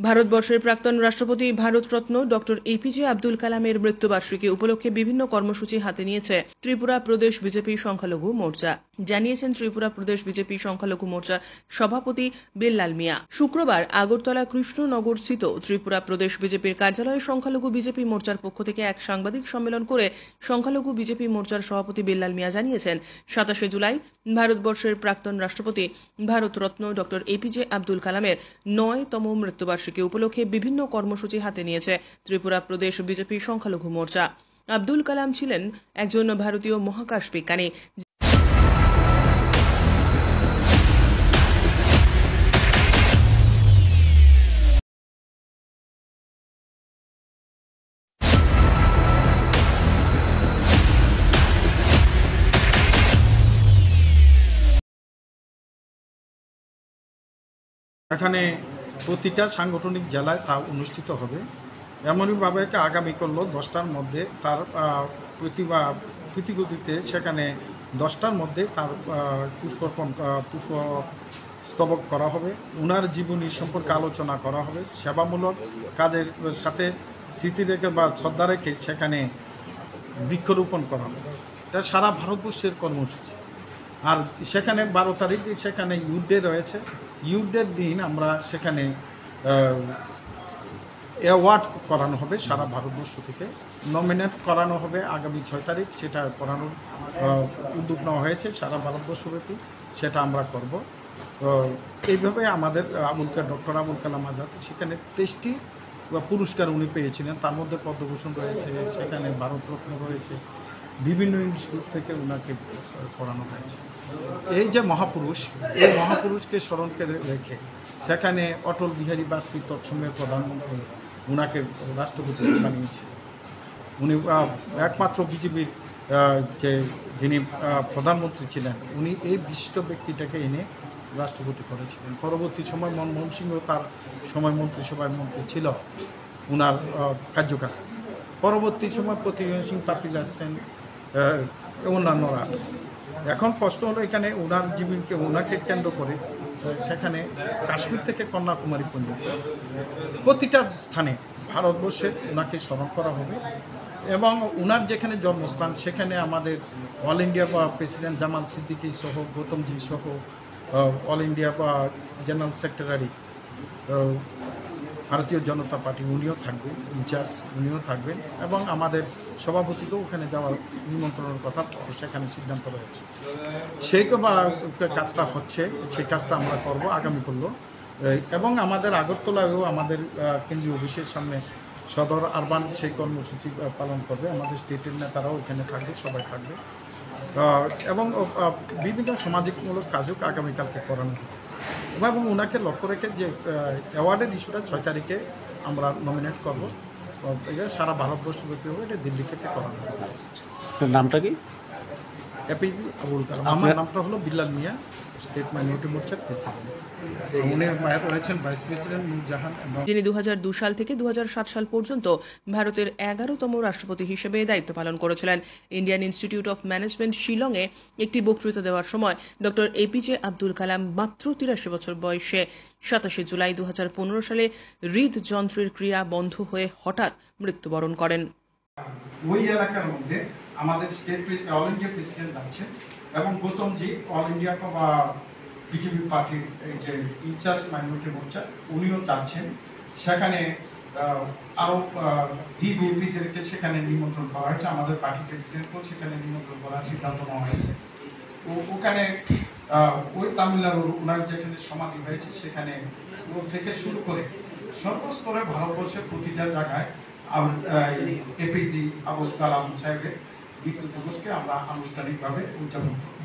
ভারতবর্ষের প্রাক্তন রাষ্ট্রপতি ভারতরত্ন ডক্টর এপিজে আব্দুল কালামের মৃত্যুবার্ষিকী উপলক্ষে বিভিন্ন কর্মসূচি হাতে নিয়েছে ত্রিপুরা প্রদেশ বিজেপি সংখ্যালঘু মোর্চা। জানিয়েছেন ত্রিপুরা প্রদেশ বিজেপি সংখ্যালঘু মোর্চার সভাপতি বিল্লাল মিয়া। শুক্রবার আগরতলা কৃষ্ণনগরস্থিত ত্রিপুরা প্রদেশ বিজেপির কার্যালয়ে সংখ্যালঘু বিজেপি মোর্চার পক্ষ থেকে এক সাংবাদিক সম্মেলন করে সংখ্যালঘু বিজেপি মোর্চার সভাপতি বিল্লাল মিয়া জানিয়েছেন, 27 জুলাই ভারতবর্ষের প্রাক্তন রাষ্ট্রপতি ভারতরত্ন ডক্টর এপিজে আব্দুল কালামের 9তম মৃত্যুবার্ষিকী উপলক্ষে বিভিন্ন কর্মসূচি হাতে নিয়েছে ত্রিপুরা প্রদেশ বিজেপি সংখ্যালঘু মোর্চা। আব্দুল কালাম ছিলেন একজন ভারতীয় মহাকাশ বিজ্ঞানী। এখানে প্রতিটা সাংগঠনিক জেলায় তা অনুষ্ঠিত হবে। এমনইভাবে আগামী করল 10টার মধ্যে তার প্রতিগতিতে সেখানে 10টার মধ্যে তার পুষ্পস্তবক করা হবে। উনার জীবনী সম্পর্কে আলোচনা করা হবে। সেবামূলক কাজের সাথে স্মৃতি রেখে বা শ্রদ্ধা রেখে সেখানে বৃক্ষরোপণ করা হবে। এটা সারা ভারতবর্ষের কর্মসূচি। আর সেখানে 12 তারিখে সেখানে ইউথ ডে রয়েছে। ইউথ ডের দিন আমরা সেখানে অ্যাওয়ার্ড করানো হবে সারা ভারতবর্ষ থেকে, নমিনেট করানো হবে আগামী 6 তারিখ। সেটা করানোর উদ্যোগ নেওয়া হয়েছে সারা ভারতবর্ষব্যাপী, সেটা আমরা করব। এইভাবে আমাদের ডক্টর আবুল কালাম আজাদ সেখানে 23টি পুরস্কার উনি পেয়েছিলেন। তার মধ্যে পদ্মভূষণ রয়েছে, সেখানে ভারতরত্ন রয়েছে, বিভিন্ন ইনস্টিটিউট থেকে ওনাকে করানো হয়েছে। এই যে মহাপুরুষ, এই মহাপুরুষকে স্মরণ করে রেখে সেখানে অটল বিহারী বাজপেয়ী তৎসময়ের প্রধানমন্ত্রী ওনাকে রাষ্ট্রপতি বানিয়েছিলেন। উনি একমাত্র বিজেপির যিনি প্রধানমন্ত্রী ছিলেন, উনি এই বিশিষ্ট ব্যক্তিটাকে এনে রাষ্ট্রপতি করেছিলেন। পরবর্তী সময় মনমোহন সিংও তার সময় মন্ত্রিসভার মন্ত্রী ছিল ওনার কার্যকাল। পরবর্তী সময় প্রতিভা সিং পাতিল আসছেন, অন্যান্যরা আসছেন। এখন প্রশ্ন হলো এখানে ওনার জীবনকে ওনাকে কেন্দ্র করে সেখানে কাশ্মীর থেকে কন্যাকুমারী পর্যন্ত প্রতিটা স্থানে ভারতবর্ষে ওনাকে স্মরণ করা হবে। এবং ওনার যেখানে জন্মস্থান সেখানে আমাদের all India president Jamal Siddiqui সহ, গৌতমজি সহ, অল ইন্ডিয়া জেনারেল সেক্রেটারি ভারতীয় জনতা পার্টি উনিও থাকবেন, ইনচার্জ উনিও থাকবেন, এবং আমাদের সভাপতিকেও ওখানে যাওয়ার নিমন্ত্রণের কথা সেখানে সিদ্ধান্ত রয়েছে। সেই কাজটা হচ্ছে, সেই কাজটা আমরা করব আগামী করলো। এবং আমাদের আগরতলায়ও আমাদের কেন্দ্রীয় অফিসের সামনে সদর আরবান সেই কর্মসূচি পালন করবে। আমাদের স্টেটের নেতারাও ওখানে থাকবে, সবাই থাকবে, এবং বিভিন্ন সামাজিকমূলক কাজও আগামীকালকে করানো হবে। এবং ওনাকে লক্ষ্য রেখে যে অ্যাওয়ার্ডের ইস্যুটা 6 তারিখে আমরা নমিনেট করব। এটা সারা ভারতবর্ষব্যাপী হবে, এটা দিল্লি থেকে করানো হবে। নামটা কি? এপিজে আবুল কালাম। আমার নামটা হলো বিল্লাল মিয়া, স্টেট মাইনরিটি মোর্চার প্রেসিডেন্ট। উনি রয়েছেন ভাইস প্রেসিডেন্ট নূরজাহান, যিনি 2002 সাল থেকে 2007 সাল পর্যন্ত ভারতের 11তম রাষ্ট্রপতি হিসেবে দায়িত্ব পালন করেছিলেন। ইন্ডিয়ান ইনস্টিটিউট অফ ম্যানেজমেন্ট শিলংয়ে একটি বক্তৃতা দেওয়ার সময় ডক্টর এপিজে আব্দুল কালাম মাত্র 83 বছর বয়সে 27 জুলাই 2015 সালে হৃদযন্ত্রের ক্রিয়া বন্ধ হয়ে হঠাৎ মৃত্যুবরণ করেন। ওই এলাকার মধ্যে আমাদের স্টেট অল ইন্ডিয়া প্রেসিডেন্ট যাচ্ছেন, এবং গৌতমজি অল ইন্ডিয়া বিজেপি পার্টির যে ইনচার্জ মাইনরিটি মোর্চা উনিও যাচ্ছেন। সেখানে আরও ভিভিপিদেরকে সেখানে নিমন্ত্রণ করা হয়েছে। আমাদের পার্টি প্রেসিডেন্টকেও সেখানে নিমন্ত্রণ করার সিদ্ধান্ত নেওয়া হয়েছে। ওখানে ওই তামিলনাড়ুর ওনার যেখানে সমাধি হয়েছে সেখানে থেকে শুরু করে সর্বস্তরে ভারতবর্ষের প্রতিটা জায়গায় এপিজে আবুল কালাম সাহেবের মৃত্যু দিবসকে আমরা আনুষ্ঠানিকভাবে উদযাপন করব।